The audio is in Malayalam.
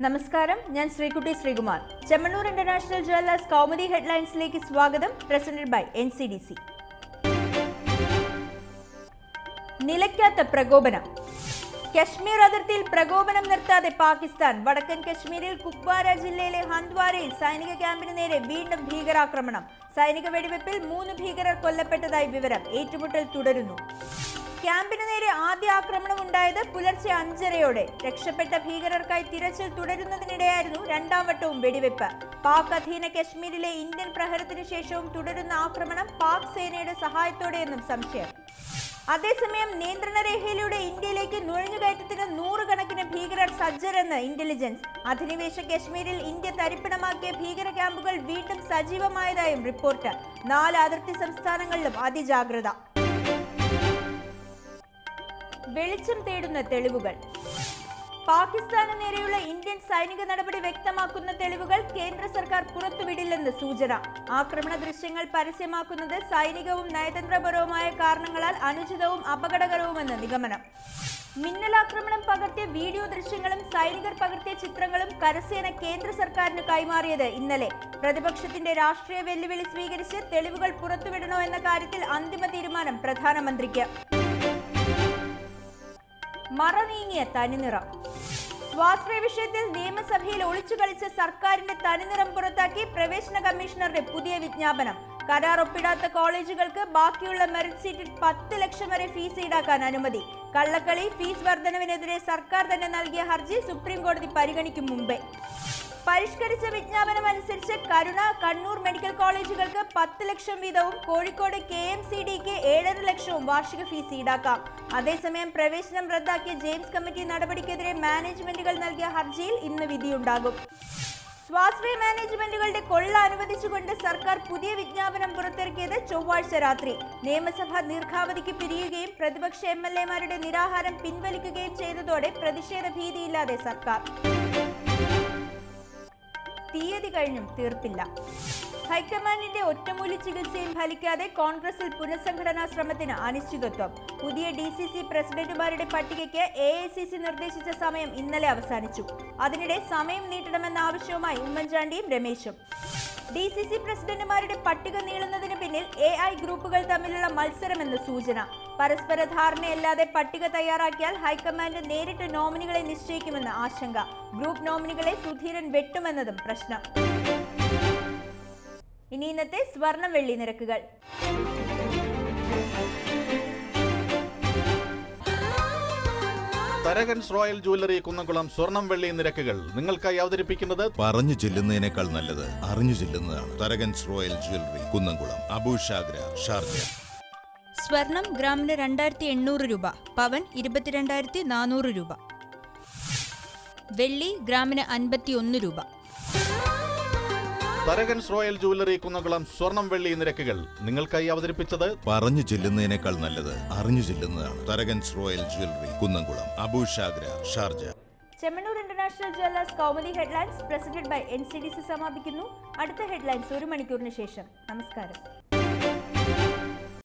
നമസ്കാരം, ഞാൻ ശ്രീകുട്ടി ശ്രീകുമാർ. ചെമ്മണ്ണൂർ ഇന്റർനാഷണൽ ജ്വല്ലേഴ്സ് കൗമുദി ഹെഡ്ലൈൻസിലേക്ക് സ്വാഗതം. Presented by NCDC. നിലയ്ക്കാത്ത പ്രകോപനം. കശ്മീർ അതിർത്തിയിൽ പ്രകോപനം നിർത്താതെ പാകിസ്ഥാൻ. വടക്കൻ കശ്മീരിൽ കുപ്വാര ജില്ലയിലെ ഹന്ദ്വാരയിൽ സൈനിക ക്യാമ്പിന് നേരെ വീണ്ടും ഭീകരാക്രമണം. സൈനിക വെടിവെപ്പിൽ 3 ഭീകരർ കൊല്ലപ്പെട്ടതായി വിവരം. ഏറ്റുമുട്ടൽ തുടരുന്നു. ക്യാമ്പിന് നേരെ ആദ്യ ആക്രമണം ഉണ്ടായത് പുലർച്ചെ 5:30-ഓടെ. രക്ഷപ്പെട്ട ഭീകരർക്കായി തിരച്ചിൽ തുടരുന്നതിനിടെയായിരുന്നു രണ്ടാം വട്ടവും വെടിവെപ്പ്. പാക് അധീന കശ്മീരിലെ ഇന്ത്യൻ പ്രഹരത്തിനു ശേഷവും തുടരുന്ന ആക്രമണം പാക് സേനയുടെ സഹായത്തോടെയെന്നും സംശയം. അതേസമയം നിയന്ത്രണ രേഖയിലൂടെ ഇന്ത്യയിലേക്ക് നുഴഞ്ഞുകയറ്റത്തിന് 100 കണക്കിന് ഭീകരർ സജ്ജരെന്ന് ഇന്റലിജൻസ്. അധിനിവേശ കശ്മീരിൽ ഇന്ത്യ തരിപ്പിണമാക്കിയ ഭീകര ക്യാമ്പുകൾ വീണ്ടും സജീവമായതായും റിപ്പോർട്ട്. 4 അതിർത്തി സംസ്ഥാനങ്ങളിലും അതിജാഗ്രത. വെളിച്ചം തേടുന്ന തെളിവുകൾ. പാകിസ്ഥാന് നേരെയുള്ള ഇന്ത്യൻ സൈനിക നടപടി വ്യക്തമാക്കുന്ന തെളിവുകൾ കേന്ദ്ര സർക്കാർ പുറത്തുവിടില്ലെന്ന് സൂചന. ആക്രമണ ദൃശ്യങ്ങൾ പരസ്യമാക്കുന്നത് സൈനികവും നയതന്ത്രപരവുമായ കാരണങ്ങളാൽ അനുചിതവും അപകടകരവുമെന്ന് നിഗമനം. മിന്നലാക്രമണം പകർത്തിയ വീഡിയോ ദൃശ്യങ്ങളും സൈനികർ പകർത്തിയ ചിത്രങ്ങളും കരസേന കേന്ദ്ര സർക്കാരിന് കൈമാറിയത് ഇന്നലെ. പ്രതിപക്ഷത്തിന്റെ രാഷ്ട്രീയ വെല്ലുവിളി സ്വീകരിച്ച് തെളിവുകൾ പുറത്തുവിടണോ എന്ന കാര്യത്തിൽ അന്തിമ തീരുമാനം പ്രധാനമന്ത്രിക്ക്. മറനീങ്ങിയ തനിനിറം. സ്വാശ്രയ വിഷയത്തിൽ നിയമസഭയിൽ ഒളിച്ചു കളിച്ച സർക്കാരിന്റെ തനിനിറം പുറത്താക്കി പ്രവേശന കമ്മീഷണറുടെ പുതിയ വിജ്ഞാപനം. കരാർ ഒപ്പിടാത്ത കോളേജുകൾക്ക് ബാക്കിയുള്ള മെറിറ്റ് സീറ്റിൽ 10 ലക്ഷം വരെ ഫീസ് ഈടാക്കാൻ അനുമതി. കള്ളക്കളി, ഫീസ് വർധനവിനെതിരെ സർക്കാർ തന്നെ നൽകിയ ഹർജി സുപ്രീം കോടതി പരിഗണിക്കും മുമ്പേ. പരിഷ്കരിച്ച വിജ്ഞാപനം അനുസരിച്ച് കരുണ, കണ്ണൂർ മെഡിക്കൽ കോളേജുകൾക്ക് 10 ലക്ഷം വീതവും കോഴിക്കോട് KMCDക്ക് 7.5 ലക്ഷവും വാർഷിക ഫീസ് ഈടാക്കാം. അതേസമയം പ്രവേശനം റദ്ദാക്കിയ ജെയിംസ് കമ്മിറ്റി നടപടിക്കെതിരെ മാനേജ്മെന്റുകൾ നൽകിയ ഹർജിയിൽ ഇന്ന് വിധിയുണ്ടാകും. സ്വാശ്രയ മാനേജ്മെന്റുകളുടെ കൊള്ള അനുവദിച്ചുകൊണ്ട് സർക്കാർ പുതിയ വിജ്ഞാപനം പുറത്തിറക്കിയത് ചൊവ്വാഴ്ച രാത്രി. നിയമസഭ ദീർഘാവധിക്ക് പിരിയുകയും പ്രതിപക്ഷ MLA-മാരുടെ നിരാഹാരം പിൻവലിക്കുകയും ചെയ്തതോടെ പ്രതിഷേധ ഭീതിയില്ലാതെ സർക്കാർ. തീയതി കഴിഞ്ഞും തീർപ്പില്ല. ഹൈക്കമാൻഡിന്റെ ഒറ്റമൂലി ചികിത്സയും ഫലിക്കാതെ കോൺഗ്രസിൽ പുനഃസംഘടനാ ശ്രമത്തിന് അനിശ്ചിതത്വം. പുതിയ DCC പ്രസിഡന്റുമാരുടെ പട്ടികയ്ക്ക് AICC നിർദ്ദേശിച്ച സമയം ഇന്നലെ അവസാനിച്ചു. അതിനിടെ സമയം നീട്ടണമെന്ന ആവശ്യവുമായി ഉമ്മൻചാണ്ടിയും രമേശും. DCC പ്രസിഡന്റുമാരുടെ പട്ടിക നീളുന്നതിന് പിന്നിൽ AI ഗ്രൂപ്പുകൾ തമ്മിലുള്ള മത്സരമെന്ന് സൂചന. പരസ്പര ധാരണയല്ലാതെ പട്ടിക തയ്യാറാക്കിയാൽ ഹൈക്കമാൻഡ് നേരിട്ട് നോമിനികളെ നിശ്ചയിക്കുമെന്ന് ആശങ്ക. ഗ്രൂപ്പ് നോമിനികളെ സുധീരൻ വെട്ടുമെന്നതും പ്രശ്നം. ഇനി ഇന്നത്തെ സ്വർണം വെള്ളി നിരക്കുകൾ. തരകൻസ് റോയൽ ജ്വല്ലറി കുന്നംകുളം സ്വർണം വെള്ളി നിരക്കുകൾ നിങ്ങൾക്കായി അവതരിപ്പിക്കുന്നത് പറഞ്ഞു ചെല്ലുന്നതിനേക്കാൾ നല്ലത് അറിഞ്ഞു ചെല്ലുന്നതാണ്. Tharakans royal jewellery Kunnamkulam, Abu Shagara, Sharjah. സ്വർണം ഗ്രാമിന് 2800 രൂപ, പവൻ 22,400 രൂപ. വെള്ളി ഗ്രാമിന് 51 രൂപ. തരകൻസ് റോയൽ ജ്വല്ലറി കുന്നംകുളം സ്വർണം വെള്ളി നിരക്കുകൾ നിങ്ങൾക്കായി അവതരിപ്പിച്ചത് പറഞ്ഞു ചെല്ലുന്നതിനേക്കാൾ നല്ലത് അറിഞ്ഞു ചെല്ലുന്നതാണ്. Tharakans royal jewellery Kunnamkulam, Abu Shagara, Sharjah. Chemmanur international jewellers Kaumudi headlines presented by NCDC സമാപിക്കുന്നു. അടുത്ത ഹെഡ്ലൈൻസ് 1 മണിക്കൂറിന് ശേഷം. നമസ്കാരം.